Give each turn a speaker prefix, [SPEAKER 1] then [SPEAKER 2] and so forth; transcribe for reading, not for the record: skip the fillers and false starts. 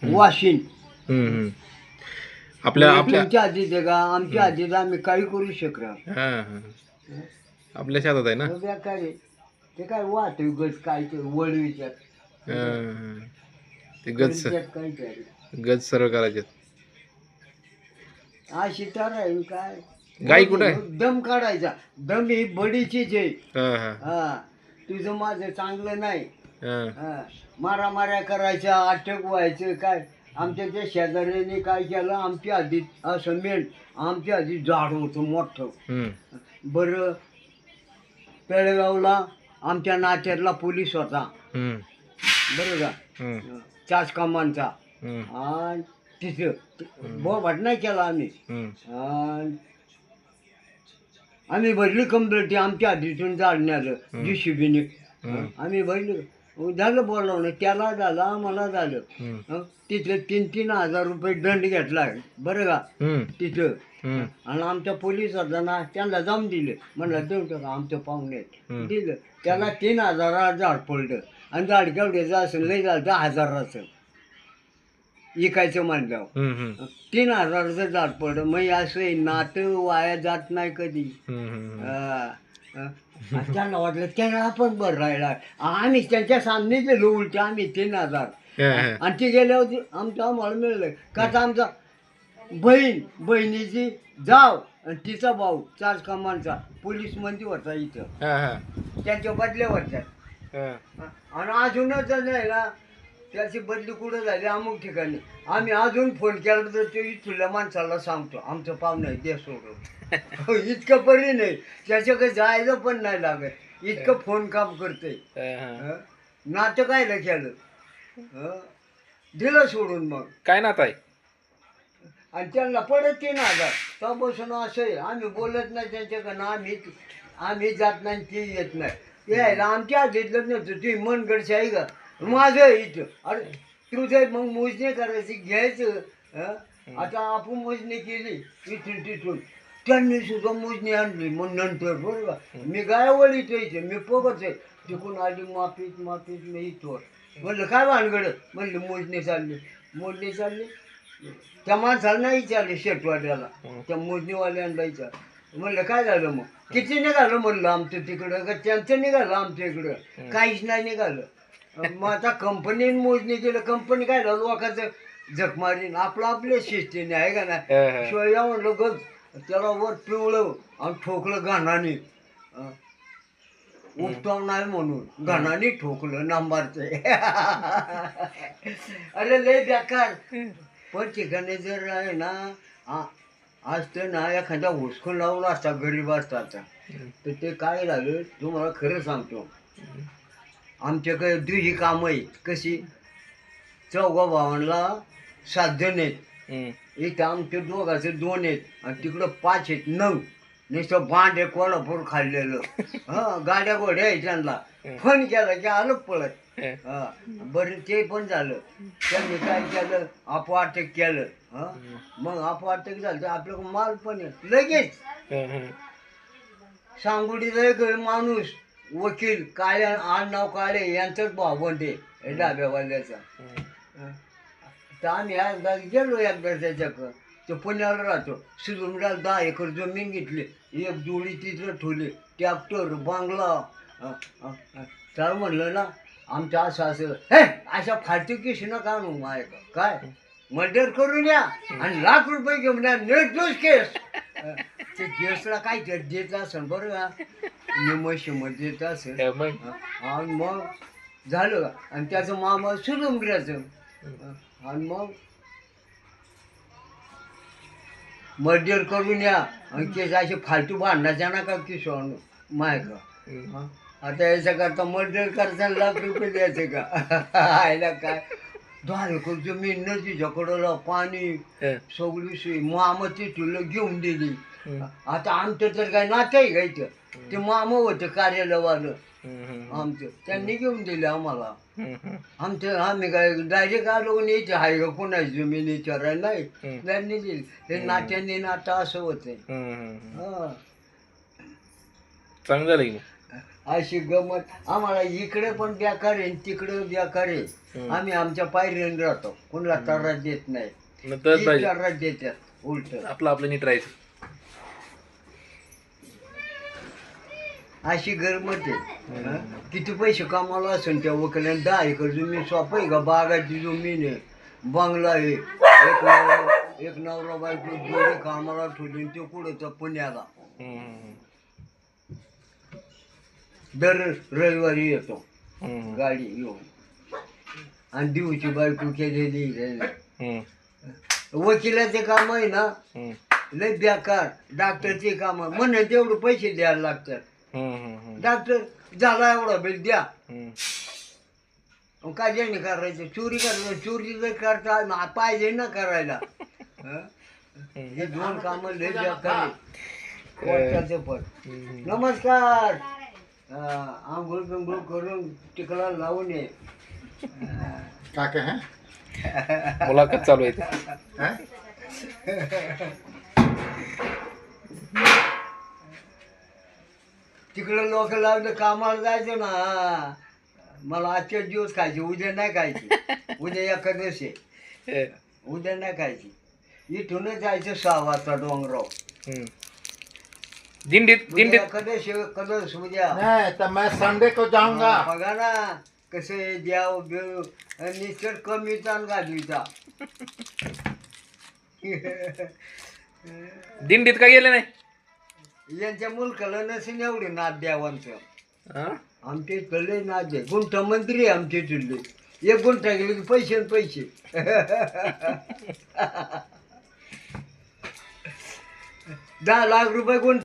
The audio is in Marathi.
[SPEAKER 1] वाशिन.
[SPEAKER 2] हम्म. आपल्या
[SPEAKER 1] म्हणजे
[SPEAKER 2] आपल्या
[SPEAKER 1] तुमच्या आजीचं का आमच्या आजीचं आम्ही काही करू शकणार.
[SPEAKER 2] हा हा आपल्या शेतात आहे ना.
[SPEAKER 1] बेकार आहे. ते काय वाट गज काय ते वळवीच्यात
[SPEAKER 2] हा, हा. ते गज
[SPEAKER 1] करीच्यात काहीतरी
[SPEAKER 2] गज सरळ करायचे.
[SPEAKER 1] अशी तर आहे काय.
[SPEAKER 2] गाई
[SPEAKER 1] हो
[SPEAKER 2] कुठे
[SPEAKER 1] दे,
[SPEAKER 2] आहे?
[SPEAKER 1] हो, दम काढायचा. दम ही बडीचीच आहे.
[SPEAKER 2] हा हा
[SPEAKER 1] हा तुझं माझं चांगलं नाही.
[SPEAKER 2] हा
[SPEAKER 1] हा मारामाऱ्या करायच्या अटक व्हायचं काय. आमच्या त्या शेजाऱ्याने काय केलं आमच्या आधी असं मेन आमच्या आधी झाड होतं मोठं.
[SPEAKER 2] हम्म
[SPEAKER 1] बरं पेळगावला आमच्या नात्यातला पोलीस होता
[SPEAKER 2] हम्म
[SPEAKER 1] बरं का.
[SPEAKER 2] हम्म
[SPEAKER 1] चाच कमानचा
[SPEAKER 2] हम्म
[SPEAKER 1] आणि तिथं बोभाट नाही केला आम्ही.
[SPEAKER 2] हम्म
[SPEAKER 1] आणि आम्ही भरली कंप्लेंट आमच्या आधीतून जाळण्याचं जी शिबीने आम्ही भरली. झालं बोलावणं त्याला झालं आम्हाला झालं. हं? तिथं 3,000 रुपये दंड घेतला बरं का तिथं. आणि आमच्या पोलीस होता ना त्यांना जाऊन दिले म्हणलं देऊ टाका आमच्या पाहुण्यात दिलं त्याला 3,000 झाड पडलं. आणि झाड केवढ्याचं असेल लई झालं 10,000चं इकायचं म्हणल्यावर 3,000चं झाड पडलं मग असं आहे, नातं वाया जात नाही कधी. आणि त्यांना वाटलं त्याला आपण बरं राहिला आम्ही त्यांच्या सामने गेलो उलट आम्ही 3,000 आणि ते गेल्यावर आमचं आम्हाला मिळलं का आता आमचा बहिणीची जाव आणि तिचा भाऊ चार कमांचा पोलीस मंदी होता इथं त्यांच्या बदल्यावरच्या. आणि अजूनच नाही ना त्याची बदली कुठं झाली अमुक ठिकाणी आम्ही अजून फोन केला तर ते इथल्या माणसाला सांगतो आमचं पाहुणं आहे ते सोडून. इतकं परी नाही त्याच्याकडे जायचं पण नाही लागत इतकं फोन काम करतंय. नातं कायला केलं दिलं सोडून मग
[SPEAKER 2] काय नात आहे.
[SPEAKER 1] आणि त्यांना पडत 3,000 तेव्हापासून असं आहे आम्ही बोलत नाही त्यांच्याकडनं आम्ही जात नाही ते येत नाही यायला आमच्या आधीतलं नव्हतं तुम्ही मनगडशी आहे का माझं आहे इथं. अरे तुझं मग मोजणी करायची घ्यायचं. आता आपण मोजणी केली इथून तिथून त्यांनी सुद्धा मोजणी आणली मग नंतर बरं का मी गायावर इथे मी बघत आहे तिकून आली माफीत मी इथवर म्हणलं काय भानगड म्हणलं मोजणी चालली त्या माणसाला नाही विचारले शेटवाड्याला त्या मोजणीवाल्यांना विचार म्हणलं काय झालं मग किती निघालं म्हणलं आमचं तिकडं का त्यांचं निघालं आमच्या इकडं काहीच नाही निघालं. मग आता कंपनीने मोजणी केलं कंपनी काय झालं लोकांचं जख मारीन आपल्या शिस्तीने आहे का नाही शिवाय म्हणलं गज त्याला वर पिवळं आणि ठोकलं घाणाने उपटाव नाही म्हणून घाणाने ठोकलं नंबरचे. अरे लय बेकार. पण ठिकाणी जर आहे ना असतं ना एखाद्या हुसकून लावला असता गरीब असता तर ते काय झालं तुम्हाला खरं सांगतो आमच्याकडे दुही कामं आहेत कशी चौघा भावांना 7 जण आहेत इथं आमच्या दोघाचे 2 आहेत आणि तिकडं 5 आहेत 9 नुसतं भांडे कोल्हापूर खाल्लेलं. गाड्या गोड्या आहे त्यांना फोन केला की आलं पळत. बरं ते पण झालं त्यांनी काय केलं अपवाटक केलं. मग अपवाटक झालं तर आपल्याकडं माल पण आहे लगेच सांगोडीचा एक माणूस वकील काळे आडनाव काळे यांचंच भावंडे डाब्यावाल्याचा. तर आम्ही एकदा गेलो एकदा त्याच्याकडं तो पुण्याला राहतो सुरुमडाला 10 एकर जमीन घेतली एक जोडी तिथं ठेवली ट्रॅक्टर बांगला. तर म्हणलं ना आमचं असं हे अशा फालतू केस नका आणू माय काय मर्डर करून या आणि लाख रुपये घेऊन या निर्दोष केस. ते केसला काय देत असेल बरं का निमशीमध्ये देत असेल. आणि मग झालं का आणि त्याचं मामा सुरुमड्याचं आणि मग मर्डर करून या आणि केस असे फालतू भांडायच्या नका की सोन माय का. आता याच्याकरता मर्डर करताना लाख रुपये द्यायचे का आयला काय 10 एकर जमीन नदीच्याकडं पाणी सगळी सोयी मामा ती तुला घेऊन दिली. आता आमचं तर काय नातं आहे का इथं ते मामा होतं कार्यालयवालं आमचं त्यांनी घेऊन दिले आम्हाला. आम्ही काय डायरेक्ट आलो नाही इथे आहे का कोणाची जमीन विचारायला नाही त्यांनी दिली हे नात्याने नातं असं होतंय.
[SPEAKER 2] चांगलं झालं की
[SPEAKER 1] अशी गमत आम्हाला इकडे पण बेकार आहे तिकडे बेकार आहे. आम्ही आमच्या पायरीने राहतो कोणाला त्रास देत नाही.
[SPEAKER 2] नंतर
[SPEAKER 1] ती
[SPEAKER 2] पाहिजे
[SPEAKER 1] त्रास देतात उलट.
[SPEAKER 2] आपलं नीट राहायचं.
[SPEAKER 1] अशी गरमत आहे. हं? किती पैसे कामाला असेल त्या वकिलाने 10 एकर जमीन स्वप्न आहे का बागाची जमीन आहे बंगला आहे एक नवरा बायको जोडे कामाला ठेवली ते कुठं पुण्याला दर रविवारी येतो गाडी घेऊन आणि दिवची बायको केलेली. वकिलाचे काम आहे ना लय बेकार. डॉक्टरचे काम म्हणे तेवढे पैसे द्यायला लागतात. डॉक्टर झाला एवढा बिल द्या काय ज्याने करायचं चोरी करायचं चोरी जर करता पाहिजे ना करायला. हं? हे दोन काम लय बेकार आहे. पण नमस्कार. आंघोळ बिंघोळ करून तिकडा लावून ये.
[SPEAKER 3] काका है
[SPEAKER 2] मुलाखत चालू आहे.
[SPEAKER 1] तिकडं लोक लागलं कामाला जायचं ना. मला आजचे दिवस खायचे उद्या नाही खायची. उद्या एकादशी आहे. उद्या नाही खायची. इथूनच जायचं 6 वाजता डोंगराव.
[SPEAKER 2] दिंडीत
[SPEAKER 1] उद्या एकादशी एकादश उद्या.
[SPEAKER 3] नहीं तो मैं संडे को जाऊंगा.
[SPEAKER 1] बघा ना कसे द्याव घेऊ निश्चित कमी ताण घालवीचा.
[SPEAKER 2] दिंडीत का गेले नाही?
[SPEAKER 1] यांच्या मुलकाला नसेल एवढे नाद द्यावांचं.
[SPEAKER 2] हा?
[SPEAKER 1] आमच्या इकडले नाद आहे. गुंठ मंत्री आहे आमच्या इथले. एक गुंठा गेले की पैसे आणि पैसे. 10 लाख रुपये गुंठ